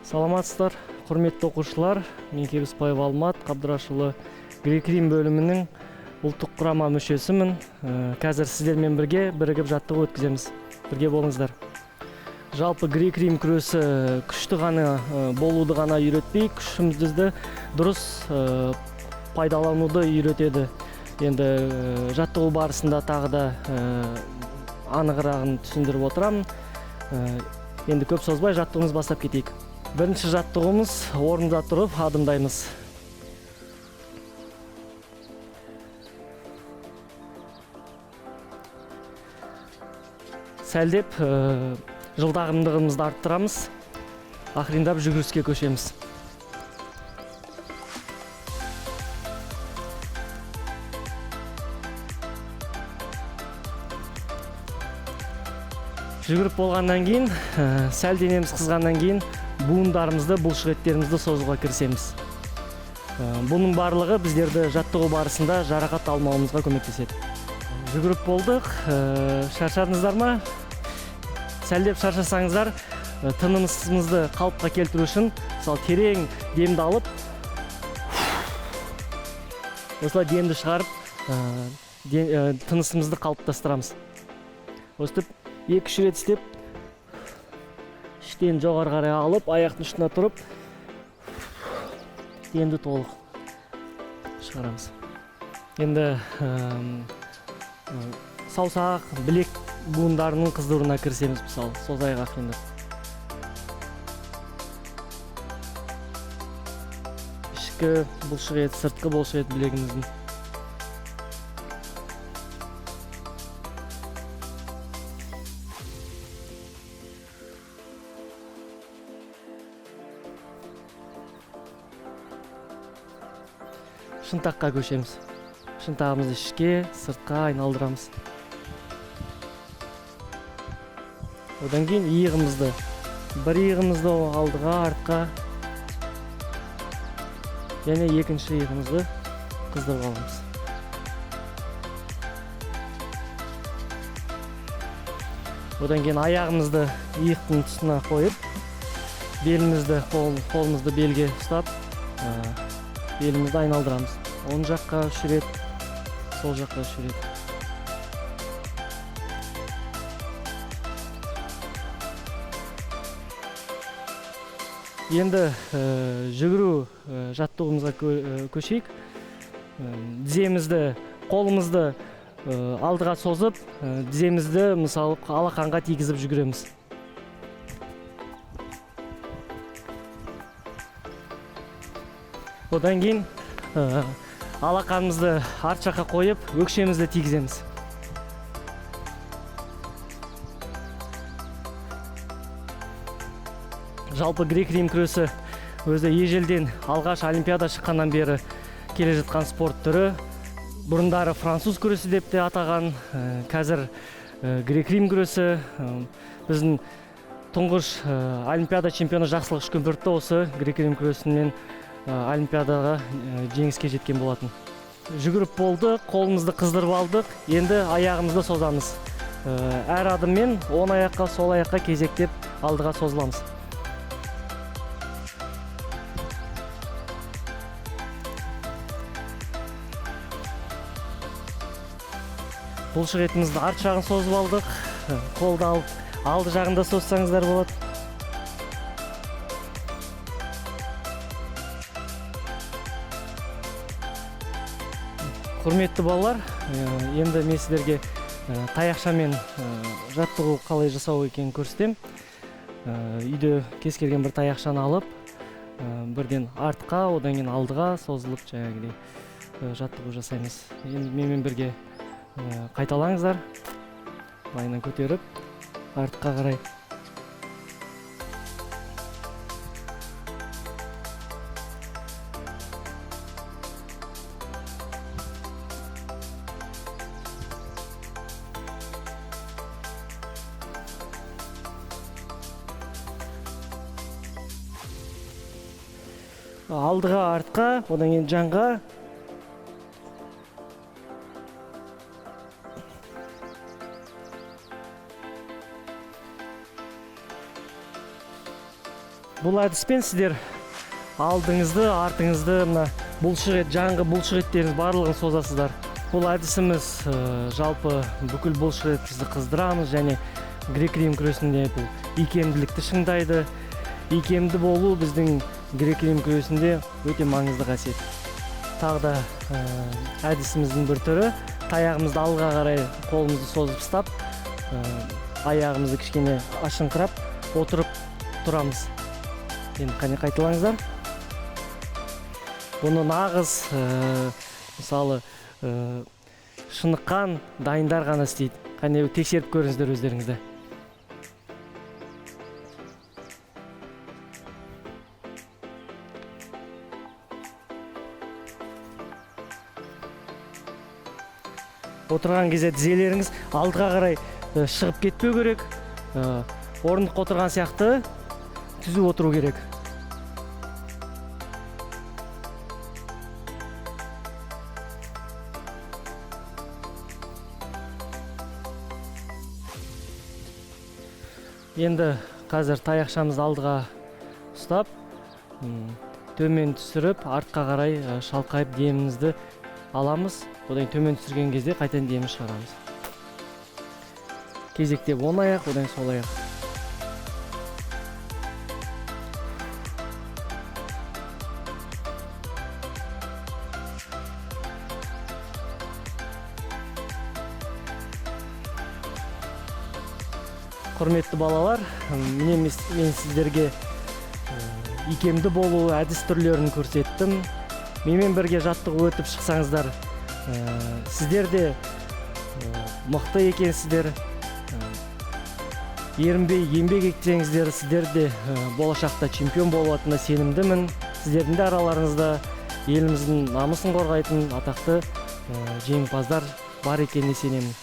Саламатсыздар, құрметті оқушылар. Мен Кебіспаев Алмат, Қабдырашұлы Грек-Рим бөлімінің ұлттық құрама мүшесімін. Қазір сіздермен бірігіп жаттығу өткіземіз. Бірге болыңыздар. Жалпы Грек-Рим күресі күшті ғана болуды ғана үйретпей, күшімізді дұрыс пайдалануды үйретеді. Енді жаттығу барысында тағы да анығырағын түсіндіріп отырамын. Енді көп созбай жаттығуымыз бастап кетейік. Бірінші жаттығуымыз орында тұрып адымдаймыз. Сәлдеп жылдамдығымызды арттырамыз. Ақырындап жүгіріске көшеміз. Жүгіріп болғаннан кейін, сәл денеміз қызғаннан кейін буындарымызды, бұлшық еттерімізді созуға кірісеміз. Бұның барлығы біздерді жаттығу барысында жарақат алмауымызға көмектеседі. Жүгіріп болдық, шаршадыңыздар ма? Сәлдеп шаршасаңыздар, тынымымызды қалыпқа келтіру үшін, мысалы терең демді алып, осылай демді шығарып, тынысымызды қалыптастырамыз. Өстіп 2-3 рет істеп, іштен жоғары қарай алып, аяқтың ұшына тұрып, демді толық шығарамыз. Енді саусақ, білек буындарының қыздыруына кірісеміз, мысалы, созайық ақырындап. Ішкі бұлшық ет, сыртқы бұлшық ет білегіміздің. Шынтаққа көшеміз. Шынтағымызды ішке, сыртқа айналдырамыз. Одан кейін иығымызды, бір иығымызды алдыға, артқа, және екінші иығымызды қыздырып аламыз. Одан кейін аяғымызды иықтың тұсына қойып, белімізді, қолымызды белге ұстап, белімізді айналдырамыз. Оң жаққа 3 рет, сол жаққа 3 рет. Енді жүгіру жаттығуымызға көшейік. Тіземізді, қолымызды алдыға созып, тіземізді мысалы алақанға тигізіп жүгіреміз. Одан кейін алақанымызды арт жаққа қойып, өкшемізді тигіземіз. Жалпы Грек-Рим күресі өзі ежелден алғаш Олимпиада шыққаннан бері келе жатқан спорт түрі. Бұрындары француз күресі деп те атаған, қазір Грек-Рим күресі. Біздің тұңғыш Олимпиада чемпионы Жақсылық Үшкемпіров осы Грек-Рим күресімен Олимпиадаға жеңіске жеткен болатын. Жүгіріп болды, қолымызды қыздырып алдық, енді аяғымызды созамыз. Әр адыммен оң аяққа, сол аяққа кезектеп алдыға созыламыз. Бұлшық етімізді арт жағын созып алдық, қолды алып, алды жағында созсаңыздар болады. Құрметті балалар, енді мен сіздерге таяқшамен жаттығу қалай жасау екенін көрсетем. Үйде кез келген бір таяқшаны алып, бірден артқа, одан кейін алдыға созылып жаңағыдай жаттығу жасаймыз. Енді менімен бірге қайталаңыздар. Лайынан көтеріп, артқа қарай. Алдыға, артқа, одан кейін жанға. Бул адиспен сиздер алдыңызды, артыңызды мына булшук эт, жаңгы булшук эттериңиз барлыгын созасыздар. Бул адисimiz жалпы бүкүл булшук этибизди кыздырамыз және грек-рим күрөсүндө бул ийкемдүүлүктү шыңдайды. Ийкемдүү болуу биздин грек-рим күрөсүндө өтө маңызды касиет. Тағы да әдісіміздің бір түрі, таяғымызды алға қарай қолымызды созып ұстап, аяғымызды кішкене ашыңқырап отырып тұрамыз. Енді қане қайталаңыздар. Бұны нағыз мысалы шыныққан дайындар ғана істейді. Қане тексеріп көріңіздер өздеріңізді. Отырған кезде тізелеріңіз алдыға қарай шығып кетпеу керек. Орындыққа отырған сияқты түзу отыру керек. Енді қазір таяқшамызды алдыға ұстап, төмен түсіріп, артқа қарай шалқайып демімізді аламыз. Одан төмен түсірген кезде қайтадан демін шығарамыз. Кезектеп оң аяқ, одан сол аяқ. Құрметті балалар, мен сіздерге икемді болу әдіс түрлерін көрсеттім. Менімен бірге жаттығу өтіп шықсаңыздар, сіздер де мықты екенсіздер. Ерінбей еңбек етсеңіздер, сіздер де болашақта чемпион болатынына сенімдімін. Сіздердің де араларыңызда еліміздің намысын қорғайтын атақты жеңімпаздар бар екеніне сенемін.